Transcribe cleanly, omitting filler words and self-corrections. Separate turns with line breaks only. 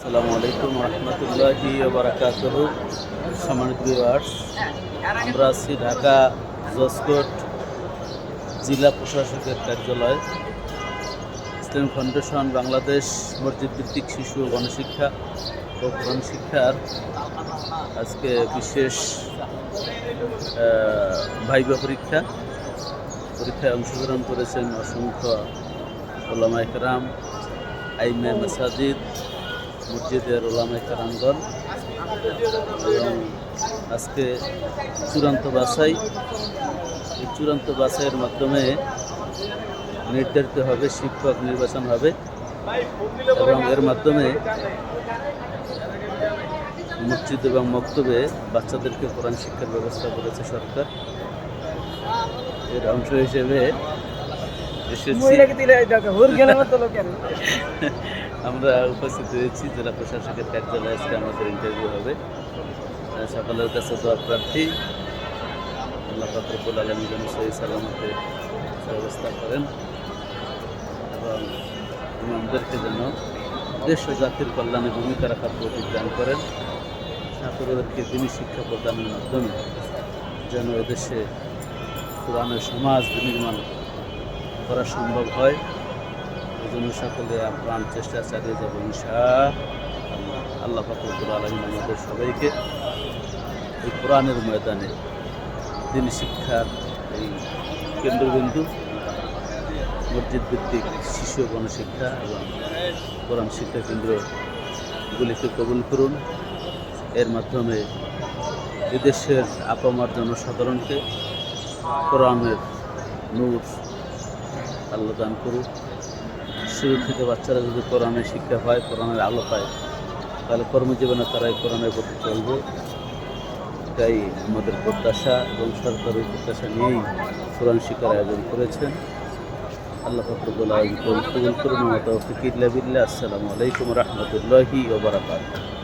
আসসালামু আলাইকুম রহমতুল্লাহি ওয়া বারাকাতুহু। সম্মানিত ভিউয়ার্স, আমরা আছি ঢাকা জজকোর্ট জেলা প্রশাসকের কার্যালয়। ইসলামিক ফাউন্ডেশন বাংলাদেশ মসজিদ ভিত্তিক শিশু ও গণশিক্ষা ও কোরআন শিক্ষার আজকে বিশেষ ভাইবা পরীক্ষায় অংশগ্রহণ করেছেন অসংখ্য ওলামায়ে কেরাম, আইমে মাসাজিদ, মসজিদের ওলামায়ে কেরামগণ। এবং আজকে চূড়ান্ত বাছাই, এই চূড়ান্ত বাছাইয়ের মাধ্যমে নির্ধারিত হবে, শিক্ষক নির্বাচন হবে এবং এর মাধ্যমে মসজিদ এবং মক্তবে বাচ্চাদেরকে কোরআন শিক্ষার ব্যবস্থা করেছে সরকার। এর অংশ হিসেবে আমরা উপস্থিত হয়েছি জেলা প্রশাসকের কার্যালয়ে। আজকে আমাদের ইন্টারভিউ হবে। সকলের কাছে দোয়া প্রার্থী, আল্লাহ পাক রব্বুল আলামিন যেন সহি সালামতে ব্যবস্থা করেন এবং ইমামদেরকে যেন দেশ ও জাতির কল্যাণে ভূমিকা রাখার তৌফিক দান করেন। ছাত্রদেরকে দিনী শিক্ষা প্রদানের মাধ্যমে যেন এদেশে কোরআনের সমাজ বিনির্মাণ করা সম্ভব হয়। এই জন্য সকলে প্রাণ চেষ্টা চালিয়ে যাব ইনশাআল্লাহ। আল্লাহ পাক রব্বুল আলামিন আমাদের সবাইকে এই কোরআনের ময়দানে দিনী শিক্ষার এই কেন্দ্রবিন্দু মসজিদ ভিত্তিক শিশু গণশিক্ষা এবং কোরআন শিক্ষা কেন্দ্রগুলিকে কবুল করুন। এর মাধ্যমে এদেশের আপামর জনসাধারণকে কোরআনের নূর আল্লাহ দান করুক। শুরু থেকে বাচ্চারা যদি কোরআনের শিক্ষা পায়, কোরআনের আলো পায়, তাহলে কর্মজীবনে তারা এই কোরআনের প্রতি চলবে। এটাই আমাদের প্রত্যাশা এবং সরকারের প্রত্যাশা নিয়েই কোরআন শিক্ষার আয়োজন করেছেন। আল্লাহ পাক রব্বুল আলামিন কবুল করুন। ওয়া তাওফিক ইল্লা বিল্লাহ। আসসালামু আলাইকুম রহমতুল্লাহি ওয়া বারাকাতুহু।